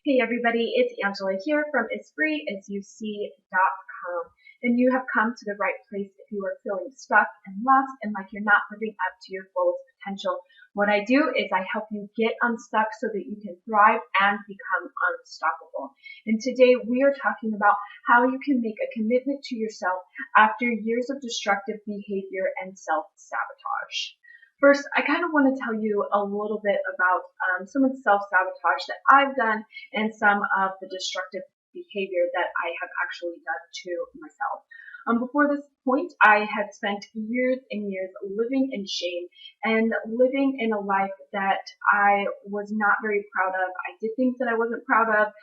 Hey everybody, it's Angela here from AsFreeAsYouSee.com, and you have come to the right place if you are feeling stuck and lost and like you're not living up to your fullest potential. What I do is I help you get unstuck so that you can thrive and become unstoppable. And today we are talking about how you can make a commitment to yourself after years of destructive behavior and self-sabotage. First, I kind of want to tell you a little bit about some of the self-sabotage that I've done and some of the destructive behavior that I have actually done to myself. Before this point, I had spent years and years living in shame and living in a life that I was not very proud of. I did things that I wasn't proud of.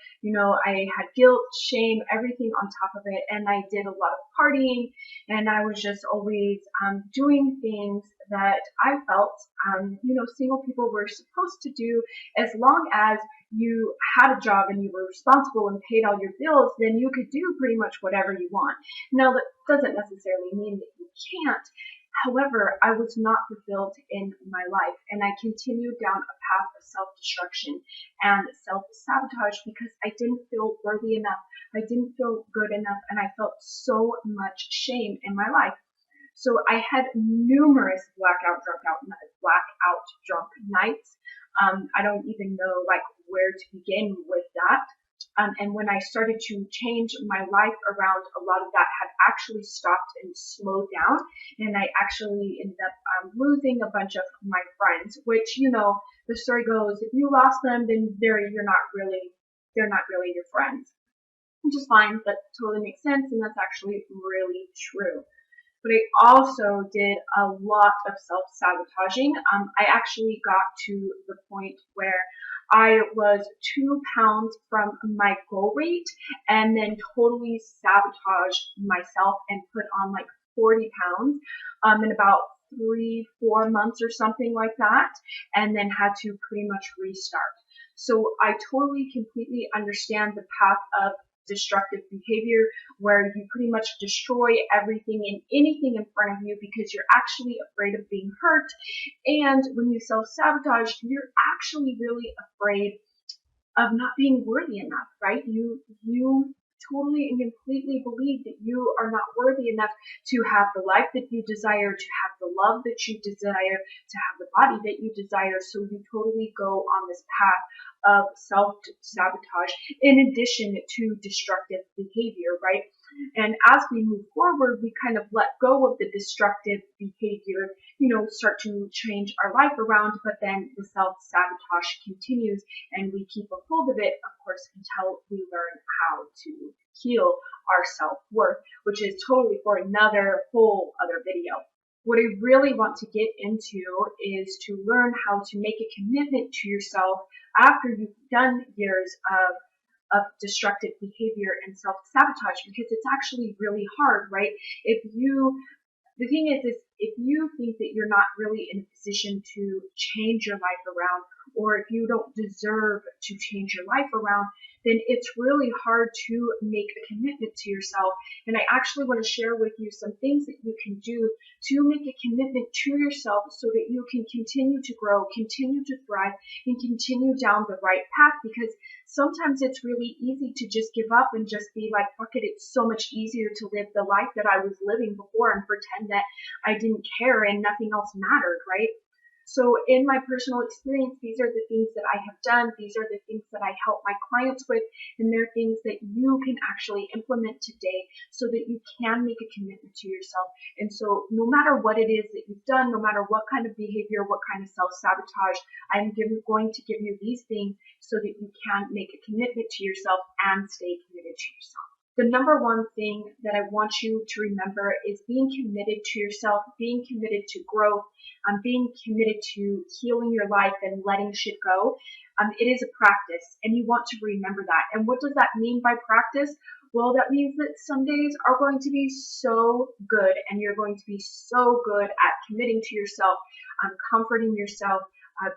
I had guilt, shame, everything on top of it, and I did a lot of partying, and I was just always doing things that I felt, single people were supposed to do. As long as you had a job and you were responsible and paid all your bills, then you could do pretty much whatever you want. Now, that doesn't necessarily mean that you can't. However, I was not fulfilled in my life, and I continued down a path of self-destruction and self-sabotage because I didn't feel worthy enough. I didn't feel good enough, and I felt so much shame in my life. So I had numerous blackout drunk nights. I don't even know where to begin with that. And when I started to change my life around, a lot of that had actually stopped and slowed down, and I actually ended up losing a bunch of my friends. Which, the story goes, if you lost them, then they're not really your friends, which is fine. That totally makes sense, and that's actually really true. But I also did a lot of self-sabotaging. I actually got to the point where I was 2 pounds from my goal weight and then totally sabotaged myself and put on 40 pounds in about 3-4 months or something like that, and then had to pretty much restart. So I totally, completely understand the path of destructive behavior where you pretty much destroy everything and anything in front of you because you're actually afraid of being hurt. And when you self-sabotage, you're actually really afraid of not being worthy enough, right? You totally and completely believe that you are not worthy enough to have the life that you desire, to have the love that you desire, to have the body that you desire. So you totally go on this path of self-sabotage in addition to destructive behavior, right? And as we move forward, we kind of let go of the destructive behavior, start to change our life around, but then the self-sabotage continues and we keep a hold of it, of course, until we learn how to heal our self-worth, which is totally for another whole other video. What I really want to get into is to learn how to make a commitment to yourself after you've done years of destructive behavior and self-sabotage, because it's actually really hard, right? The thing is if you think that you're not really in a position to change your life around, or if you don't deserve to change your life around, then it's really hard to make a commitment to yourself. And I actually want to share with you some things that you can do to make a commitment to yourself so that you can continue to grow, continue to thrive, and continue down the right path. Because sometimes it's really easy to just give up and just be like, fuck it, it's so much easier to live the life that I was living before and pretend that I didn't care and nothing else mattered, right? So in my personal experience, these are the things that I have done. These are the things that I help my clients with, and they're things that you can actually implement today so that you can make a commitment to yourself. And so no matter what it is that you've done, no matter what kind of behavior, what kind of self-sabotage, I'm going to give you these things so that you can make a commitment to yourself and stay committed to yourself. The number one thing that I want you to remember is being committed to yourself, being committed to growth, being committed to healing your life and letting shit go. It is a practice, and you want to remember that. And what does that mean by practice? Well, that means that some days are going to be so good, and you're going to be so good at committing to yourself, comforting yourself,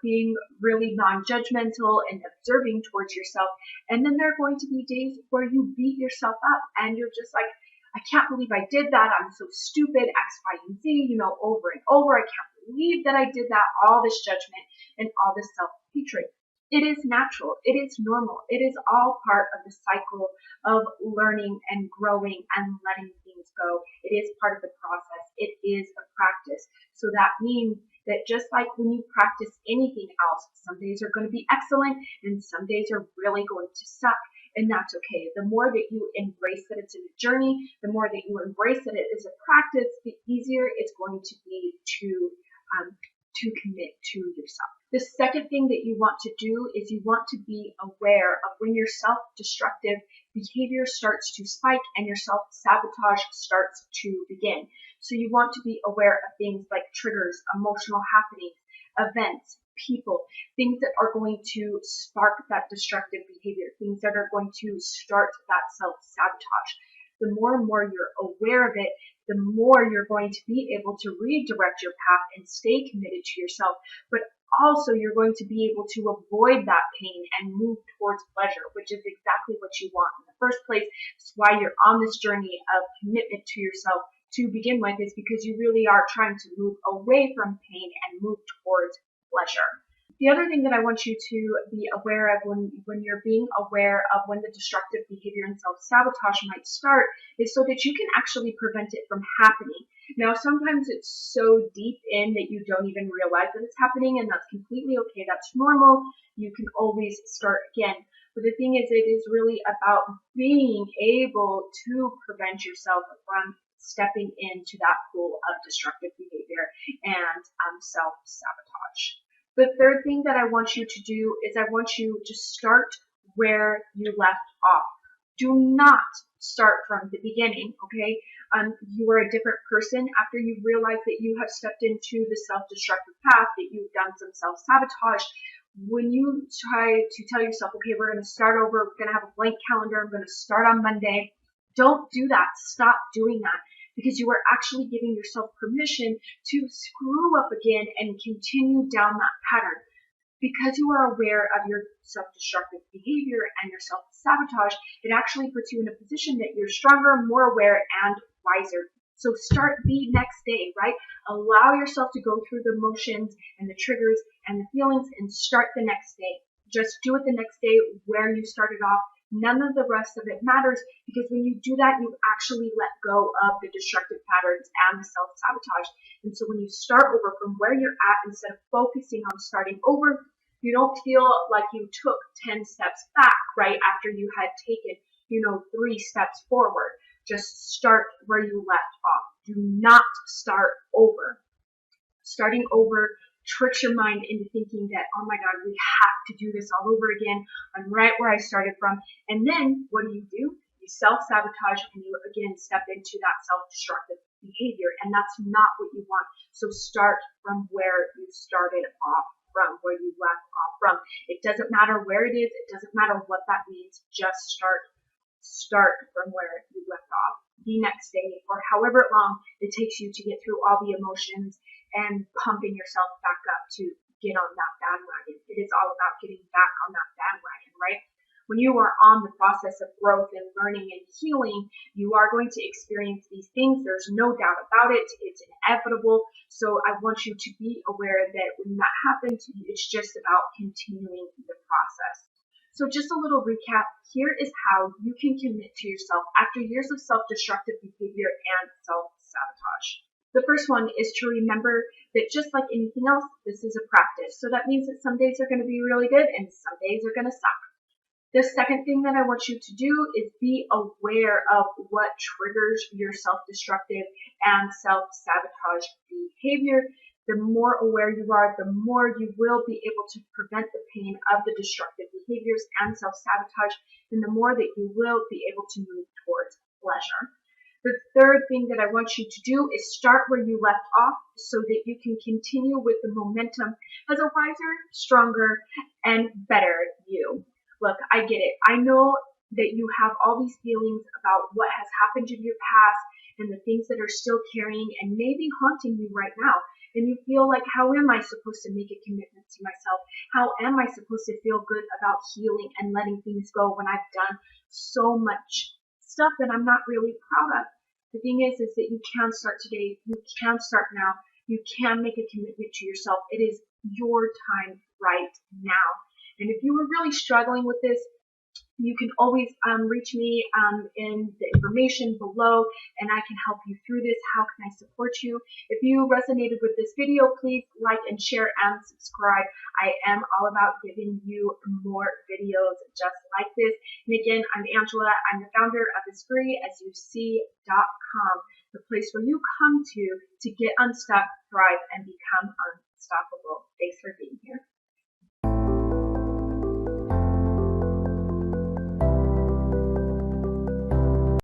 being really non-judgmental and observing towards yourself. And then there are going to be days where you beat yourself up and you're just like, I can't believe I did that. I'm so stupid, X, Y, and Z, over and over. I can't believe that I did that. All this judgment and all this self-hatred. It is natural. It is normal. It is all part of the cycle of learning and growing and letting things go. It is part of the process. It is a practice. So that means that just like when you practice anything else, some days are going to be excellent and some days are really going to suck. And that's okay. The more that you embrace that it's a journey, the more that you embrace that it is a practice, the easier it's going to be to commit to yourself. The second thing that you want to do is you want to be aware of when your self-destructive behavior starts to spike and your self-sabotage starts to begin. So you want to be aware of things like triggers, emotional happenings, events, people, things that are going to spark that destructive behavior, things that are going to start that self-sabotage. The more and more you're aware of it, the more you're going to be able to redirect your path and stay committed to yourself, but also you're going to be able to avoid that pain and move towards pleasure, which is exactly what you want in the first place. It's why you're on this journey of commitment to yourself to begin with, is because you really are trying to move away from pain and move towards pleasure. The other thing that I want you to be aware of when you're being aware of when the destructive behavior and self-sabotage might start is so that you can actually prevent it from happening. Now, sometimes it's so deep in that you don't even realize that it's happening, and that's completely okay. That's normal. You can always start again. But the thing is, it is really about being able to prevent yourself from stepping into that pool of destructive behavior and self-sabotage. The third thing that I want you to do is I want you to start where you left off. Do not start from the beginning, okay? You are a different person after you realize that you have stepped into the self-destructive path, that you've done some self-sabotage. When you try to tell yourself, okay, we're going to start over, we're going to have a blank calendar, I'm going to start on Monday, don't do that. Stop doing that, because you are actually giving yourself permission to screw up again and continue down that pattern. Because you are aware of your self-destructive behavior and your self-sabotage, it actually puts you in a position that you're stronger, more aware, and wiser. So start the next day, right? Allow yourself to go through the motions and the triggers and the feelings and start the next day. Just do it the next day where you started off. None of the rest of it matters, because when you do that, you actually let go of the destructive patterns and the self-sabotage. And so when you start over from where you're at, instead of focusing on starting over, you don't feel like you took 10 steps back, right, after you had taken, 3 steps forward. Just start where you left off. Do not start over. Starting over tricks your mind into thinking that, oh my God, we have to do this all over again. I'm right where I started from. And then what do? You self-sabotage and you again step into that self-destructive behavior. And that's not what you want. So start from where you started off from, where you left off from. It doesn't matter where it is. It doesn't matter what that means. Just start from where you left off. The next day, or however long it takes you to get through all the emotions and pumping yourself back up to get on that bandwagon. It is all about getting back on that bandwagon, right? When you are on the process of growth and learning and healing, you are going to experience these things. There's no doubt about it. It's inevitable. So I want you to be aware that when that happens, it's just about continuing the process. So just a little recap, here is how you can commit to yourself after years of self-destructive behavior and self-sabotage. The first one is to remember that just like anything else, this is a practice. So that means that some days are going to be really good and some days are going to suck. The second thing that I want you to do is be aware of what triggers your self-destructive and self-sabotage behavior. The more aware you are, the more you will be able to prevent the pain of the destructive behaviors and self-sabotage, and the more that you will be able to move towards pleasure. The third thing that I want you to do is start where you left off so that you can continue with the momentum as a wiser, stronger, and better you. Look, I get it. I know that you have all these feelings about what has happened in your past and the things that are still carrying and maybe haunting you right now. And you feel like, how am I supposed to make a commitment to myself? How am I supposed to feel good about healing and letting things go when I've done so much stuff that I'm not really proud of? The thing is that you can start today. You can start now. You can make a commitment to yourself. It is your time right now. And if you were really struggling with this, you can always reach me in the information below, and I can help you through this. How can I support you? If you resonated with this video, please like and share and subscribe. I am all about giving you more videos just like this. And again, I'm Angela. I'm the founder of AsFreeAsYouSee.com, the place where you come to get unstuck, thrive, and become unstoppable. Thanks for being here.